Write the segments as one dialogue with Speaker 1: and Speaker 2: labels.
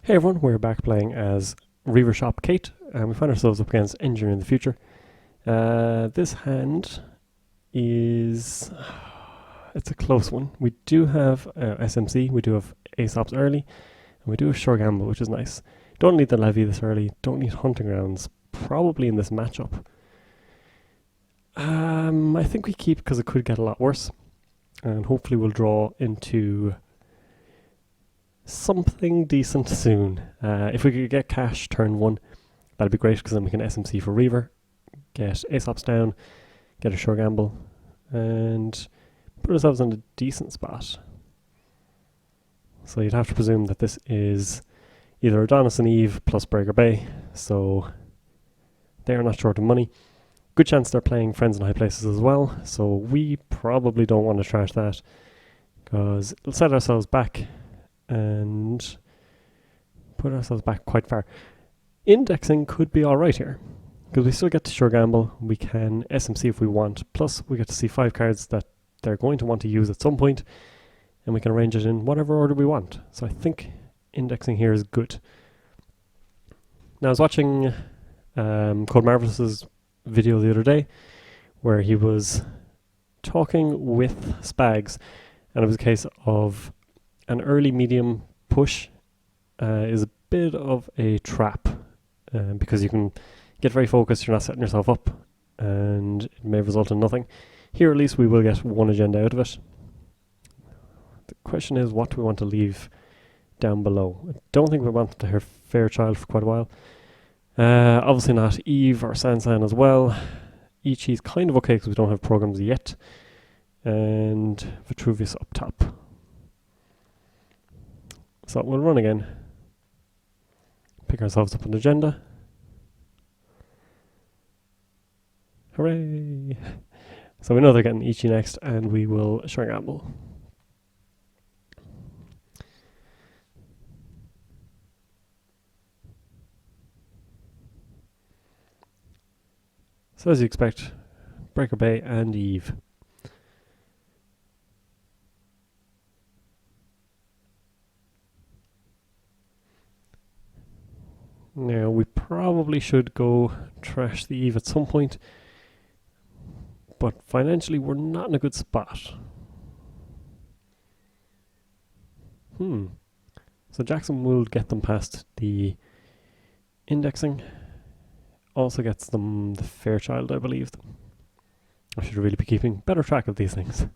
Speaker 1: Hey everyone, we're back playing as Reavershop Kate, and we find ourselves up against Engineer in the future. This hand is... it's a close one. We do have SMC, we do have Aesop's early, and we do have Sure Gamble, which is nice. Don't need the Levy this early, don't need Hunting Grounds, probably in this matchup. I think we keep because it could get a lot worse, and hopefully we'll draw into something decent soon. If we could get cash turn 1, that'd be great because then we can SMC for Reaver, get Aesop's down, get a Sure Gamble, and put ourselves in a decent spot. So you'd have to presume that this is either Adonis and Eve plus Breaker Bay, so they are not short of money. Good chance they're playing Friends in High Places as well, so we probably don't want to trash that because it'll set ourselves back and put ourselves back quite far. Indexing could be alright here because we still get to Sure Gamble, we can SMC if we want, plus we get to see 5 cards that they're going to want to use at some point, and we can arrange it in whatever order we want. So I think indexing here is good. Now I was watching Code Marvelous's video the other day where he was talking with Spags, and it was a case of an early medium push is a bit of a trap because you can get very focused, you're not setting yourself up, and it may result in nothing. Here at least we will get one agenda out of it. The question is, what do we want to leave down below? I don't think we want to have Fairchild for quite a while. Obviously not Eve or Sansan as well. Ichi's kind of okay because we don't have programs yet. And Vitruvius up top. So we'll run again. Pick ourselves up an agenda. Hooray! So we know they're getting Ichi next, and we will Sure Gamble. So as you expect, Breaker Bay and Eve. Now we probably should go trash the Eve at some point, but financially we're not in a good spot. So Jackson will get them past the indexing. Also gets them the Fairchild, I believe. I should really be keeping better track of these things.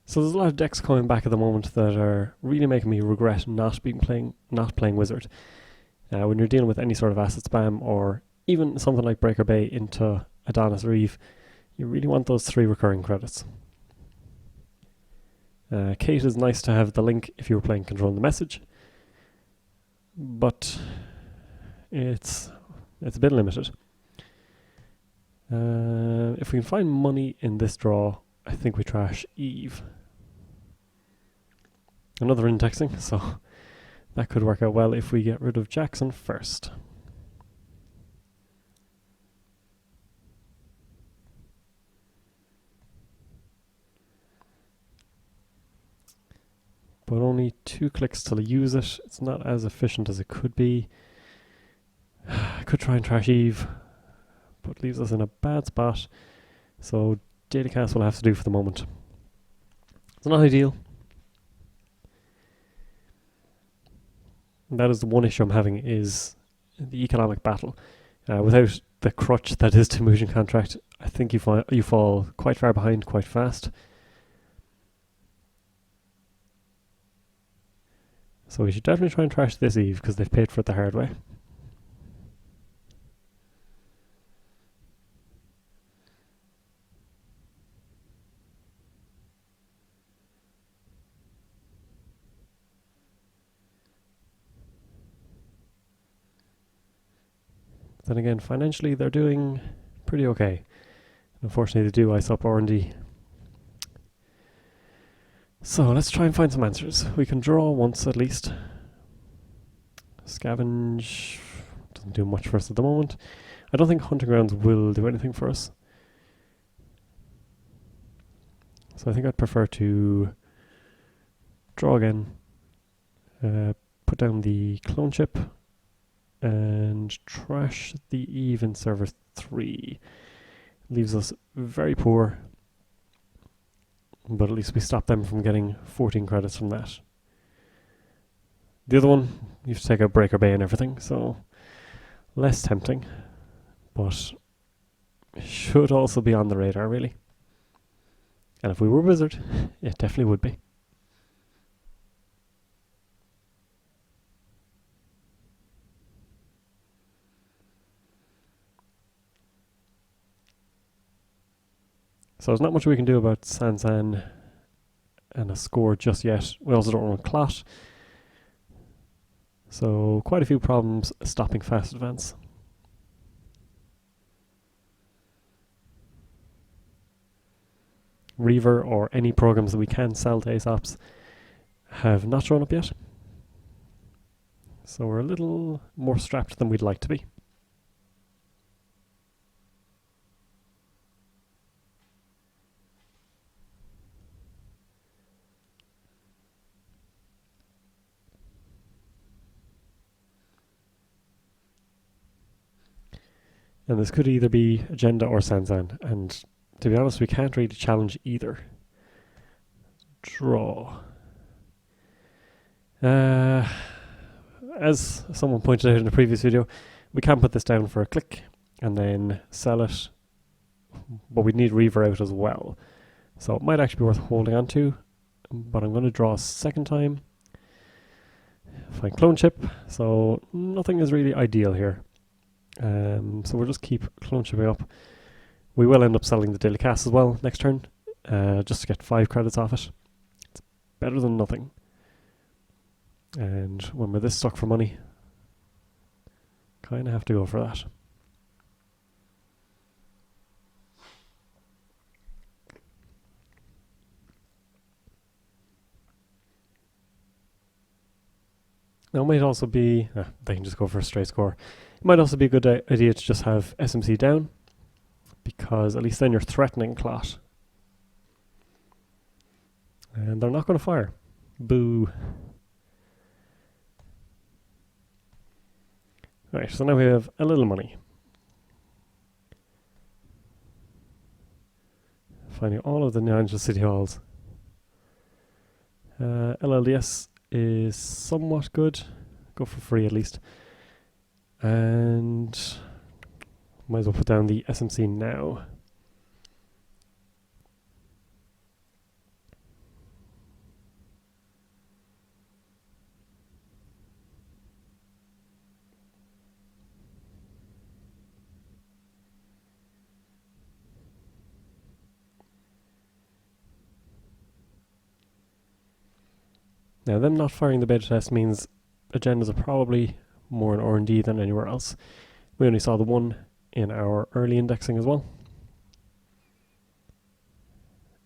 Speaker 1: So there's a lot of decks coming back at the moment that are really making me regret not playing Wizard. When you're dealing with any sort of asset spam or even something like Breaker Bay into Adonis or Eve, you really want those 3 recurring credits. Kate is nice to have the link if you were playing Control the Message, but it's a bit limited. If we can find money in this draw, I think we trash Eve. Another indexing, so that could work out well if we get rid of Jackson first. But only 2 clicks till I use it. It's not as efficient as it could be. I could try and trash Eve, but leaves us in a bad spot. So Datacast will have to do for the moment. It's not ideal. That is the one issue I'm having, is the economic battle. Without the crutch that is Temujin contract, I think you fall quite far behind quite fast. So we should definitely try and trash this Eve because they've paid for it the hard way. Then again, financially they're doing pretty okay. Unfortunately, they do ice up R&D. So let's try and find some answers. We can draw once at least. Scavenge doesn't do much for us at the moment. I don't think hunting grounds will do anything for us. So I think I'd prefer to draw again, put down the clone chip, and trash the even server 3. Leaves us very poor, but at least we stop them from getting 14 credits from that. The other one, you have to take out Breaker Bay and everything, so less tempting, but should also be on the radar, really. And if we were Wizard, it definitely would be. So there's not much we can do about Sansan and a score just yet. We also don't run Clot. So quite a few problems stopping fast advance. Reaver or any programs that we can sell to ASOPs have not shown up yet. So we're a little more strapped than we'd like to be. And this could either be Agenda or Sansan, and to be honest, we can't really challenge either. Draw. As someone pointed out in a previous video, we can put this down for a click and then sell it, but we'd need Reaver out as well. So it might actually be worth holding on to, but I'm going to draw a second time. Find clone chip, so nothing is really ideal here. So we'll just keep clone chipping up. We will end up selling the daily cast as well next turn, just to get 5 credits off it. It's better than nothing. And when we're this stuck for money, kind of have to go for that. Now it might also be, they can just go for a straight score. It might also be a good idea to just have SMC down, because at least then you're threatening Clot. And they're not going to fire. Boo. Right, so now we have a little money. Finding all of the Netrunner City Halls. LLDS is somewhat good. Go for free at least. And might as well put down the SMC now. Now, them not firing the beta test means agendas are probably more in R&D than anywhere else. We only saw the one in our early indexing as well.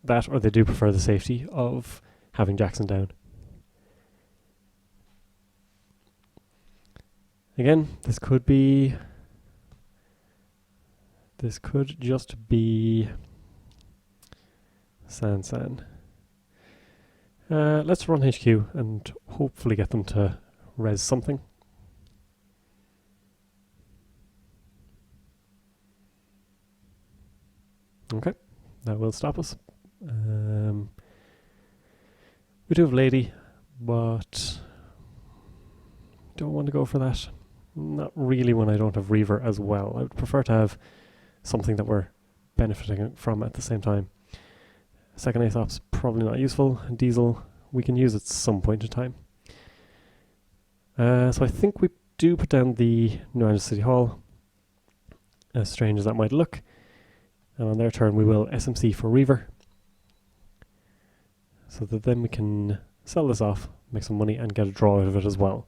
Speaker 1: That, or they do prefer the safety of having Jackson down. Again, this could just be Sansan. Let's run HQ and hopefully get them to res something. Okay, that will stop us. We do have Lady, but don't want to go for that. Not really when I don't have Reaver as well. I would prefer to have something that we're benefiting from at the same time. Second ASOP's probably not useful. Diesel, we can use at some point in time. So I think we do put down the Netrunner City Hall, as strange as that might look. And on their turn we will SMC for Reaver, so that then we can sell this off, make some money and get a draw out of it as well.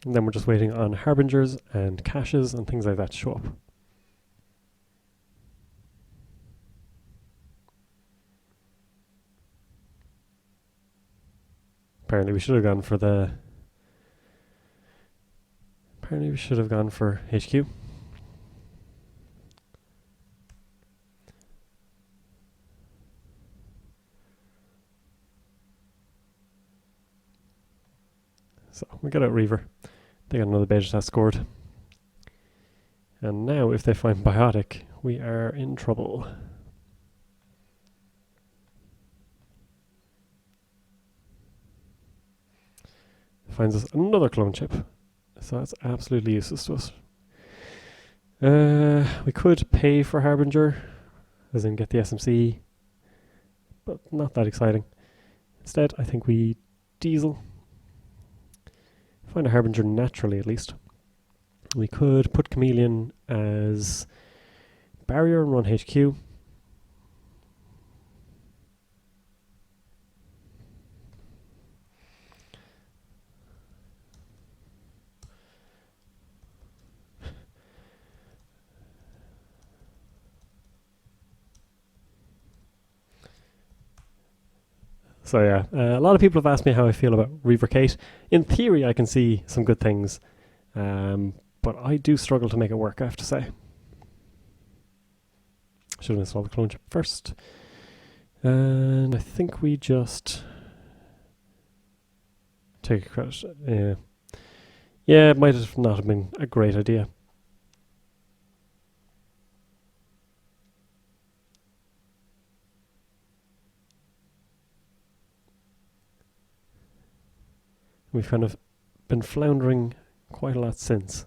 Speaker 1: And then we're just waiting on harbingers and caches and things like that to show up. Apparently we should have gone for HQ. So we got out Reaver. They got another beta test scored. And now if they find biotic, we are in trouble. Finds us another clone chip. So that's absolutely useless to us. We could pay for Harbinger, as in get the SMC, but not that exciting. Instead, I think we diesel. Find a Harbinger naturally, at least. We could put Chameleon as barrier and run HQ. So yeah, a lot of people have asked me how I feel about Reaver Kate. In theory, I can see some good things, but I do struggle to make it work, I have to say. Should have installed the clone chip first. And I think we just take a credit. Yeah, it might have not have been a great idea. We've kind of been floundering quite a lot since.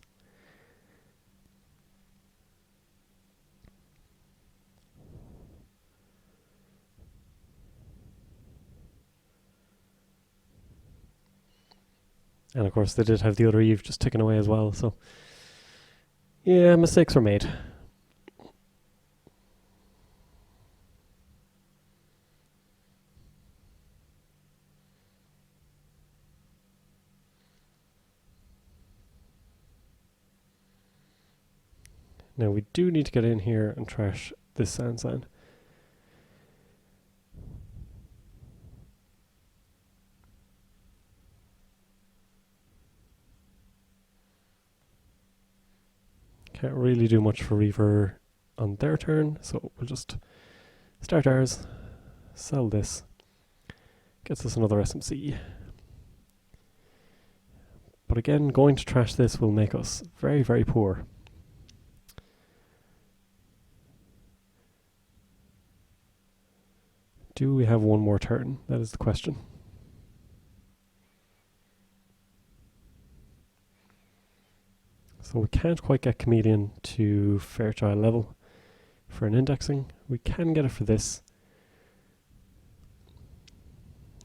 Speaker 1: And of course they did have the other Eve just ticking away as well, so yeah, mistakes were made. Now we do need to get in here and trash this sand sign. Can't really do much for Reaver on their turn, so we'll just start ours, sell this, gets us another SMC. But again, going to trash this will make us very, very poor. Do we have one more turn? That is the question. So we can't quite get Chameleon to Fairchild level for an indexing. We can get it for this.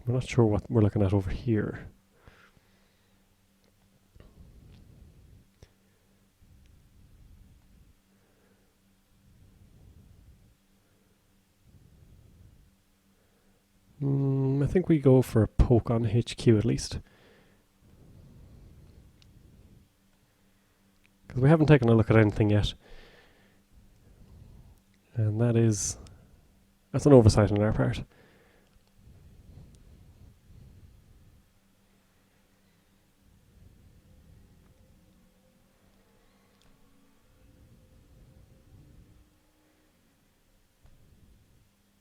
Speaker 1: We're not sure what we're looking at over here. I think we go for a poke on HQ at least. Because we haven't taken a look at anything yet. And that's an oversight on our part.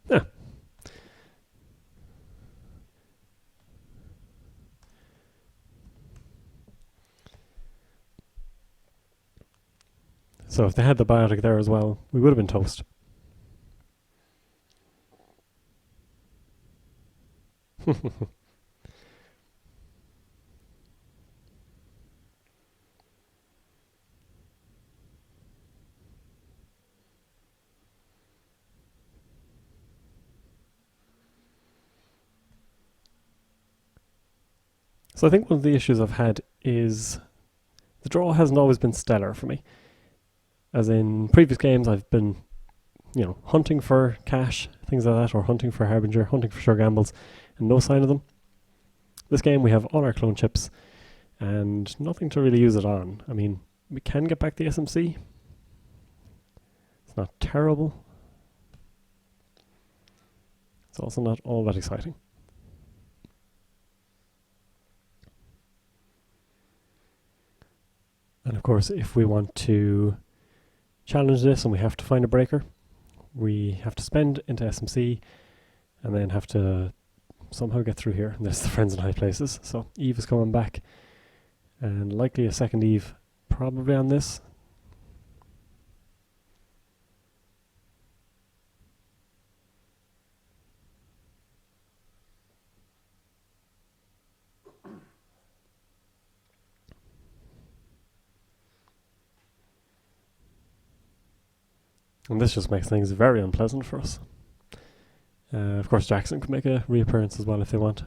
Speaker 1: Yeah. So if they had the biotic there as well, we would have been toast. So I think one of the issues I've had is the draw hasn't always been stellar for me. As in previous games, I've been, hunting for cash, things like that, or hunting for Harbinger, hunting for sure gambles, and no sign of them. This game, we have all our clone chips, and nothing to really use it on. I mean, we can get back the SMC. It's not terrible. It's also not all that exciting. And of course, if we want to challenge this and we have to find a breaker, we have to spend into SMC and then have to somehow get through here. And there's the friends in high places. So Eve is coming back, and likely a second Eve probably on this. And this just makes things very unpleasant for us. Of course, Jackson could make a reappearance as well if they want.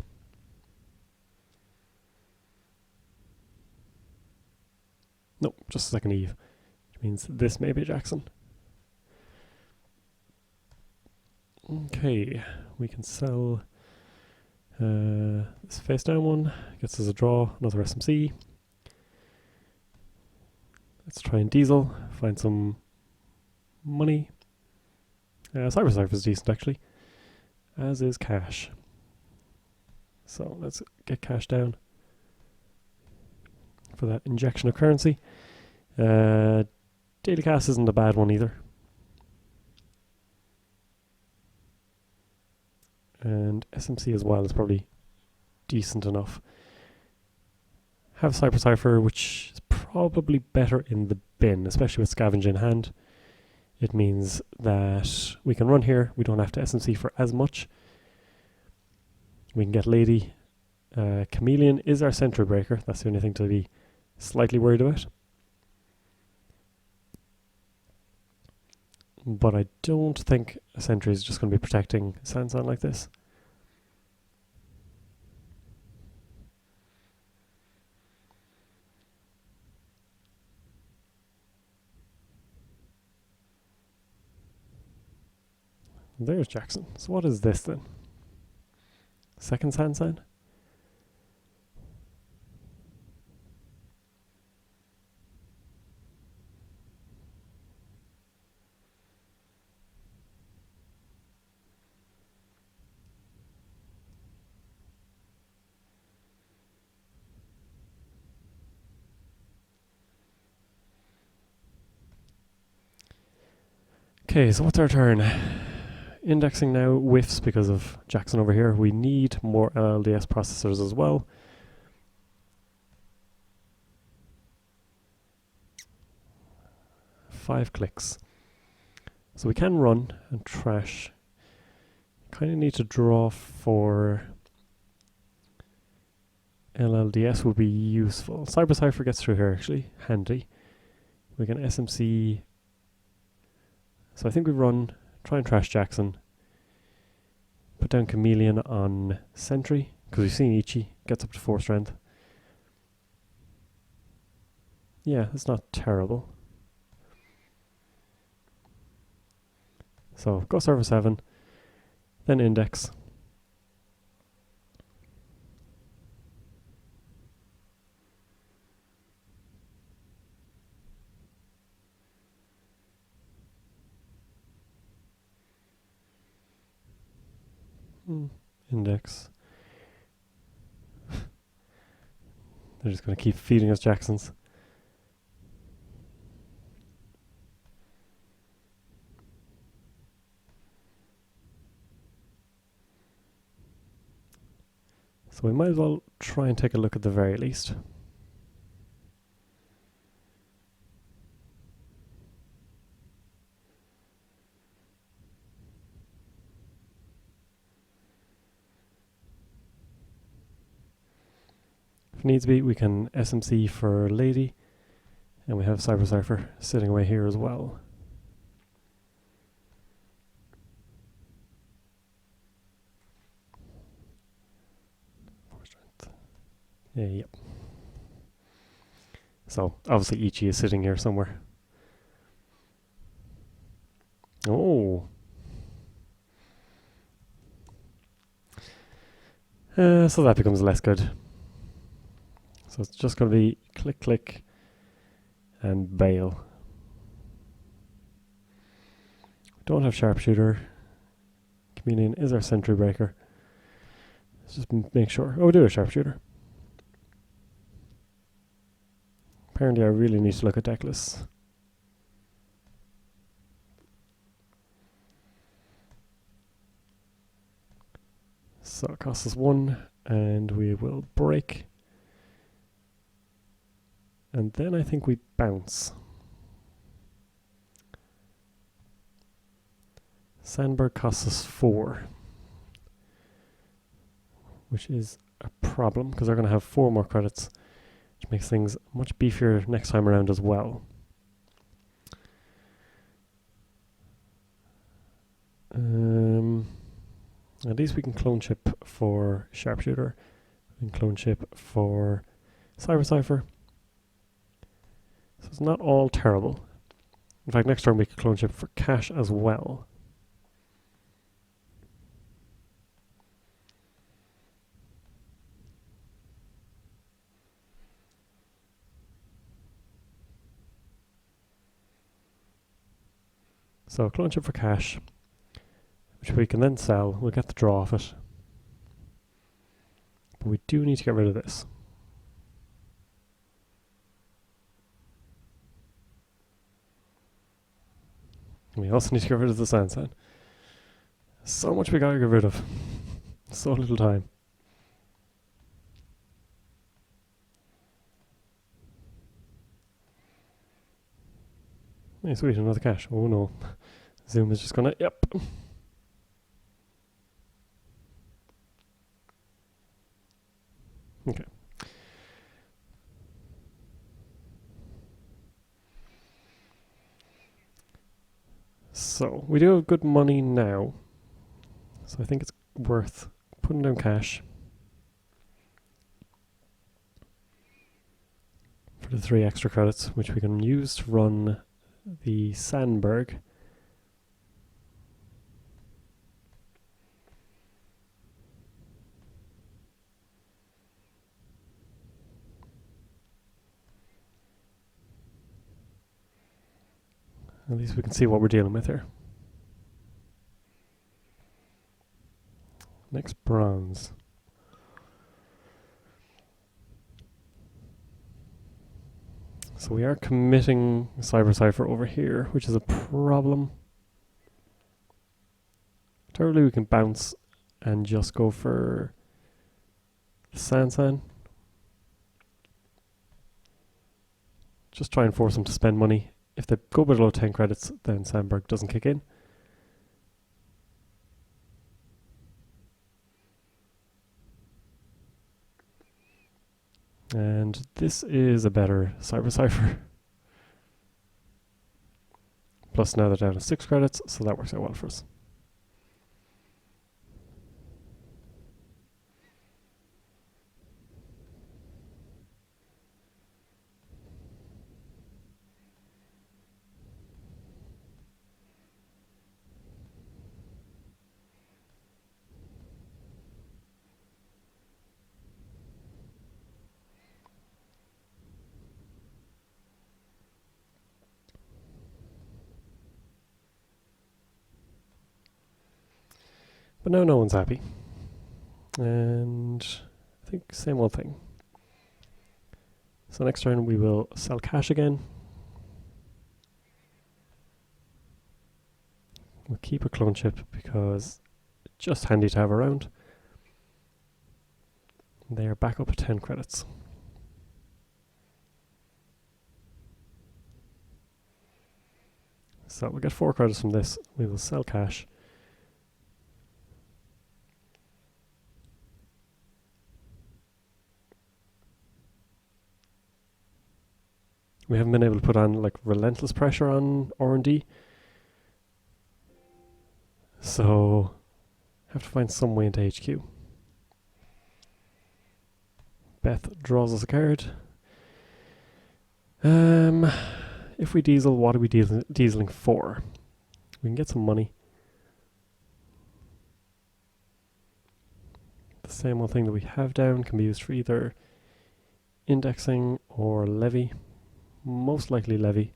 Speaker 1: Nope, just a second Eve, which means this may be Jackson. Okay, we can sell this face down one, gets us a draw, another SMC. Let's try and diesel, find some money. Cyber is decent actually, as is cash. So let's get cash down for that injection of currency. Daily cast isn't a bad one either. And SMC as well is probably decent enough. Have Cypher, which is probably better in the bin, especially with Scavenge in hand. It means that we can run here, we don't have to SMC for as much. We can get Lady. Chameleon is our sentry breaker, that's the only thing to be slightly worried about. But I don't think a sentry is just going to be protecting Sansan like this. There's Jackson. So what is this then? Second Sansan? Okay, so what's our turn? Indexing now whiffs because of Jackson over here. We need more LLDS processors as well. Five clicks. So we can run and trash. Kind of need to draw for LLDS would be useful. Cyber gets through here actually, handy. We can SMC. So I think we run, try and trash Jackson. Put down Chameleon on Sentry, because we've seen Ichi, gets up to 4 strength. Yeah, it's not terrible. So go server 7, then index. Index. They're just going to keep feeding us Jacksons. So we might as well try and take a look at the very least. If needs be, we can SMC for Lady, and we have Cypher sitting away here as well. Yeah, yep. So obviously Ichi is sitting here somewhere. Oh. So that becomes less good. So it's just going to be click, click, and bail. Don't have sharpshooter. Chameleon is our sentry breaker. Let's just make sure. Oh, we do have sharpshooter. Apparently I really need to look at deck lists. So it costs us 1, and we will break. And then I think we bounce. Sandberg costs us 4, which is a problem because they're going to have 4 more credits, which makes things much beefier next time around as well. At least we can clone chip for sharpshooter. We can clone chip for cyber. So it's not all terrible. In fact, next turn we could clone chip for cash as well. So clone chip for cash, which we can then sell. We'll get the draw off it. But we do need to get rid of this. We also need to get rid of the Sansan. So much we gotta get rid of. So little time. Hey, sweet, another cash. Oh no. Zoom is just gonna, yep. Okay. So, we do have good money now. So I think it's worth putting down cash for the 3 extra credits, which we can use to run the Sandberg. At least we can see what we're dealing with here. Next, bronze. So we are committing Cyber over here, which is a problem. Terribly we can bounce and just go for Sansan. Just try and force them to spend money. If they go below 10 credits, then Sandberg doesn't kick in. And this is a better Cyber. Plus now they're down to 6 credits, so that works out well for us. But now no one's happy. And I think same old thing. So next turn we will sell cash again. We'll keep a clone chip because it's just handy to have around. They are back up at 10 credits. So we'll get 4 credits from this. We will sell cash. We haven't been able to put on like relentless pressure on R&D. So have to find some way into HQ. Beth draws us a card. If we diesel, what are we dieseling for? We can get some money. The same old thing that we have down can be used for either indexing or levy. Most likely levy.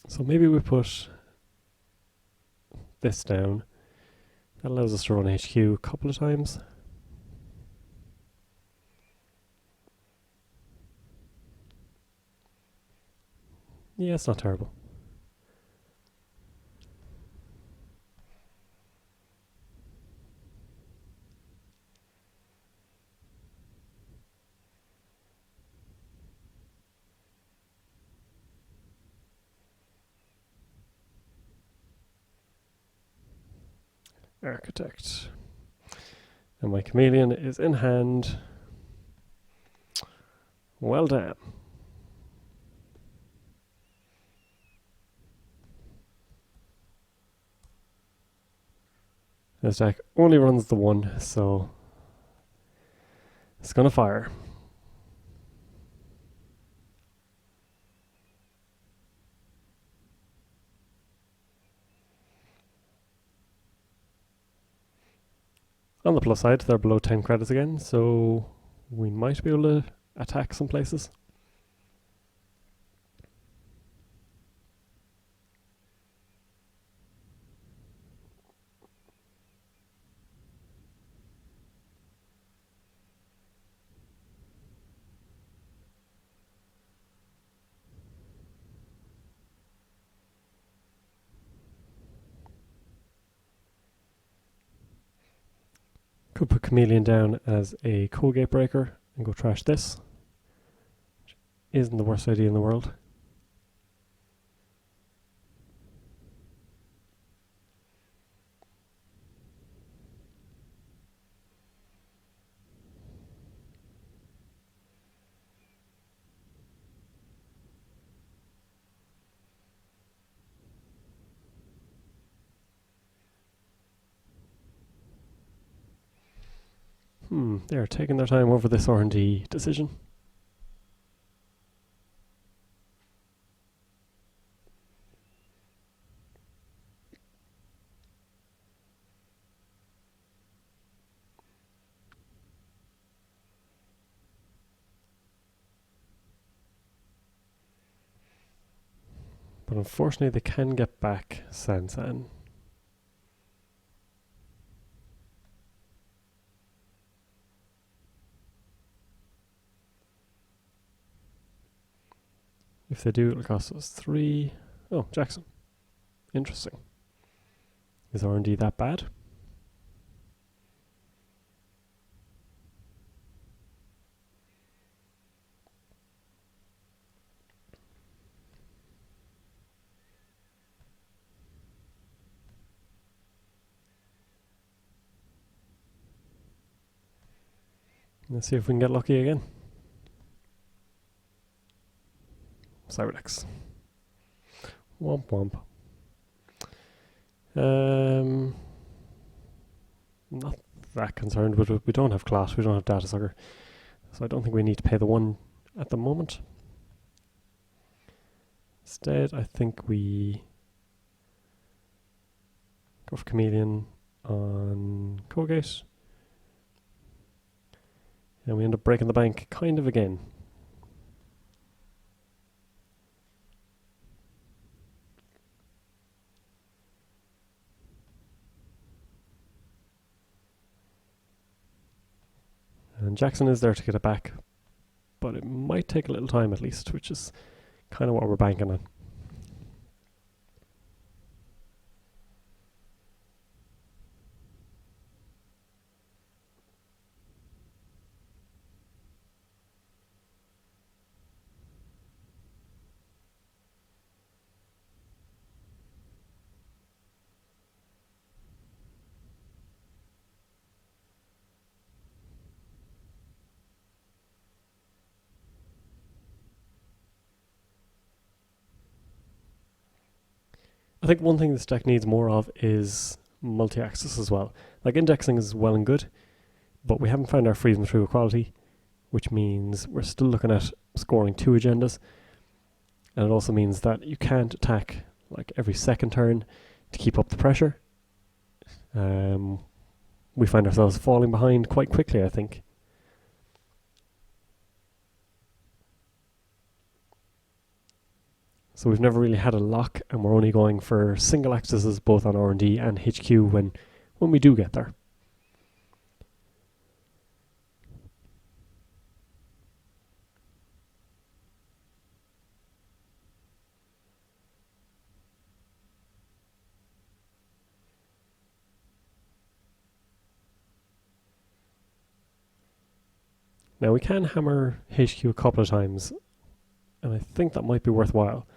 Speaker 1: So maybe we put this down. That allows us to run HQ a couple of times. Yeah, it's not terrible. Architect. And my chameleon is in hand. Well done. This deck only runs the one, so it's gonna fire. On the plus side, they're below 10 credits again, so we might be able to attack some places. Could put Chameleon down as a code gate breaker and go trash this. Which isn't the worst idea in the world. They're taking their time over this R&D decision. But unfortunately they can get back Sansan. If they do, it'll cost us 3. Oh, Jackson. Interesting. Is R&D that bad? Let's see if we can get lucky again. Cyberdex. Womp womp. Not that concerned, but we don't have Clot, we don't have Data Sucker, so I don't think we need to pay the 1 at the moment. Instead, I think we go for Chameleon on Colgate, and we end up breaking the bank kind of again. And Jackson is there to get it back, but it might take a little time at least, which is kind of what we're banking on. I think one thing this deck needs more of is multi-axis as well. Like, indexing is well and good, but we haven't found our freedom through equality, which means we're still looking at scoring 2 agendas, and it also means that you can't attack like every second turn to keep up the pressure. we find ourselves falling behind quite quickly, I think. So we've never really had a lock, and we're only going for single accesses both on R&D and HQ when we do get there. Now we can hammer HQ a couple of times, and I think that might be worthwhile.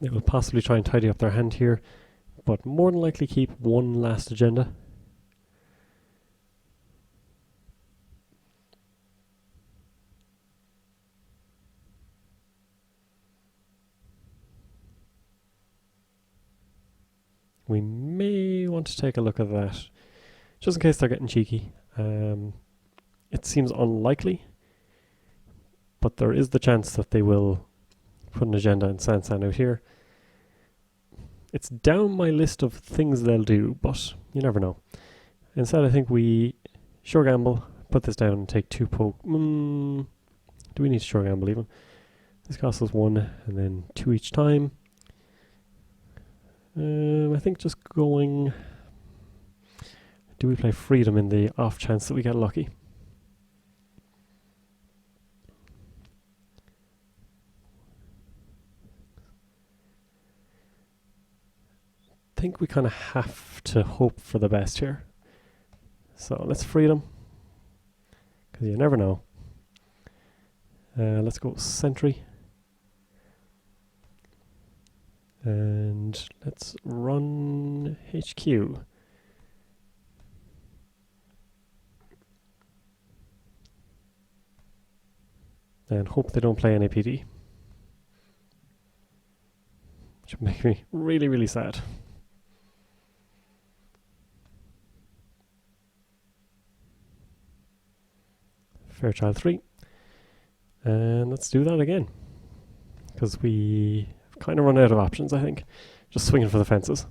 Speaker 1: They will possibly try and tidy up their hand here, but more than likely keep one last agenda. We may want to take a look at that, just in case they're getting cheeky. It seems unlikely, but there is the chance that they will put an agenda and Sansan out here. It's down my list of things they'll do, but you never know. Instead, I think we sure gamble, put this down and take 2 poke. Do we need to sure gamble even? This costs us 1 and then 2 each time. I think just going... Do we play freedom in the off chance that we get lucky? I think we kind of have to hope for the best here. So let's freedom, because you never know. Let's go sentry. And let's run HQ. And hope they don't play NAPD. Which would make me really, really sad. Fairchild 3. And let's do that again. Because we kind of run out of options, I think. Just swinging for the fences.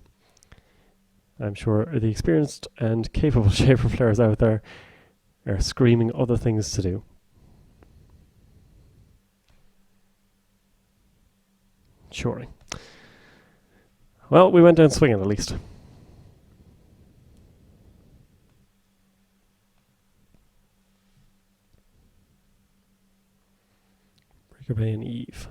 Speaker 1: I'm sure the experienced and capable Shaper players out there are screaming other things to do. Shoring. Well, we went down swinging at least. Breaker Bay and Eve.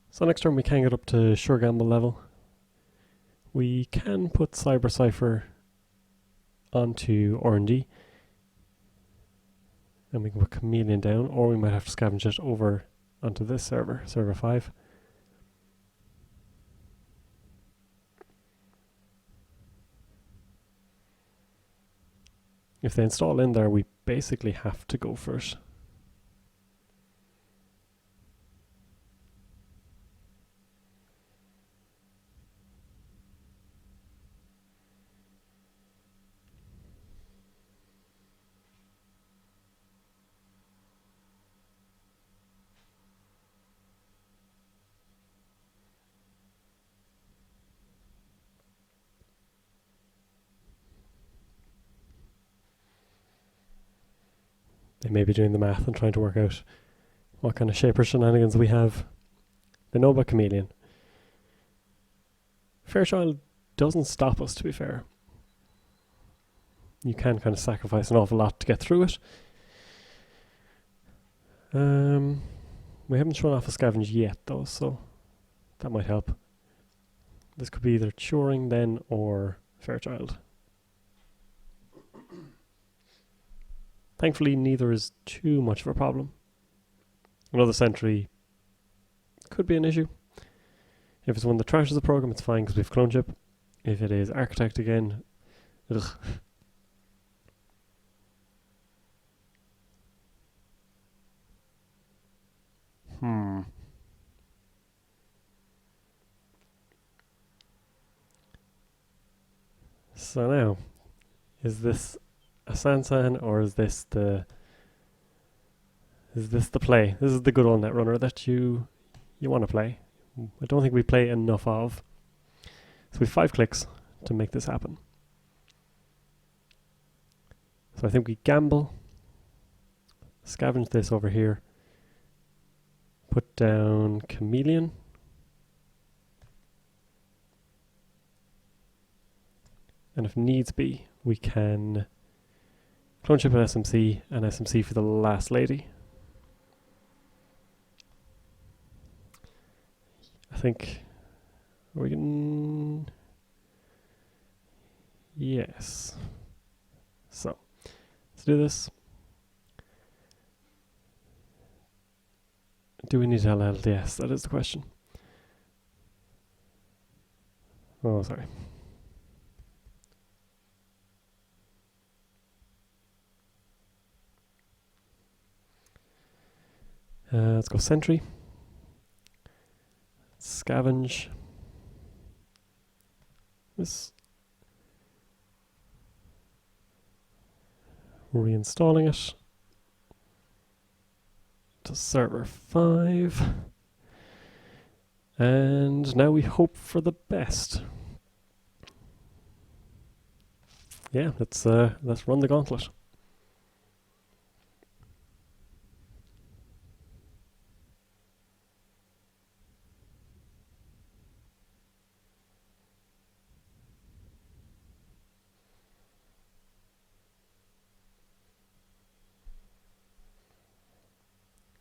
Speaker 1: So next turn we can get up to sure gamble level. We can put Cyber Cipher onto R&D, and we can put Chameleon down, or we might have to scavenge it over onto this server, server 5. If they install in there, we basically have to go for it. They may be doing the math and trying to work out what kind of Shaper shenanigans we have. They know about Chameleon. Fairchild doesn't stop us, to be fair. You can kind of sacrifice an awful lot to get through it. We haven't shown off a scavenge yet though, so that might help. This could be either Turing then or Fairchild. Thankfully, neither is too much of a problem. Another sentry could be an issue. If it's one that trashes the program, it's fine because we have clone chip. If it is architect again, ugh. So now, is this a Sansan or is this the play? This is the good old Netrunner that you want to play. I don't think we play enough of. So we have 5 clicks to make this happen. So I think we gamble, scavenge this over here, put down Chameleon, and if needs be, we can clone chip an SMC and SMC for the last lady. I think we can. Yes. So let's do this. Do we need LLDS? That is the question. Oh, sorry. Let's go sentry. Scavenge. This. Reinstalling it to server 5. And now we hope for the best. Yeah, let's run the gauntlet.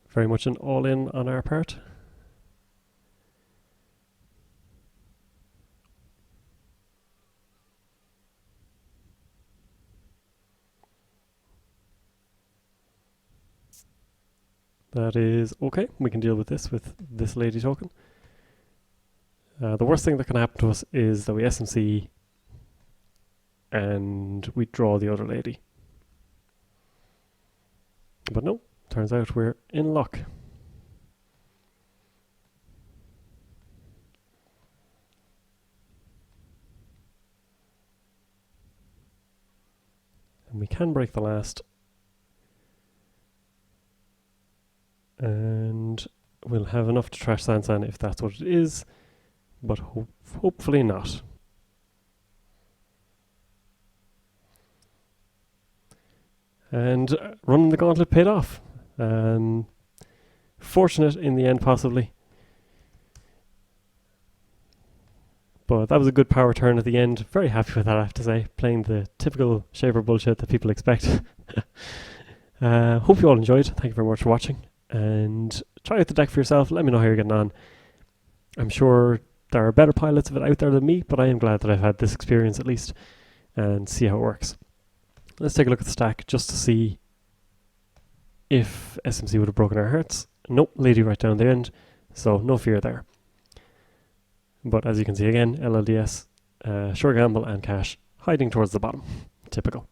Speaker 1: Very much an all-in on our part. That is okay. We can deal with this lady token. The worst thing that can happen to us is that we SMC and we draw the other lady. But no. Turns out we're in luck. And we can break the last. And we'll have enough to trash Sansan if that's what it is, but hopefully not. And running the gauntlet paid off. Fortunate in the end, possibly. But that was a good power turn at the end. Very happy with that, I have to say. Playing the typical Shaper bullshit that people expect. Hope you all enjoyed. Thank you very much for watching. And try out the deck for yourself. Let me know how you're getting on. I'm sure there are better pilots of it out there than me, but I am glad that I've had this experience at least. And see how it works. Let's take a look at the stack just to see if SMC would have broken our hearts. Nope, lady right down the end, so no fear there. But as you can see again, LLDS, sure gamble and cash hiding towards the bottom. Typical.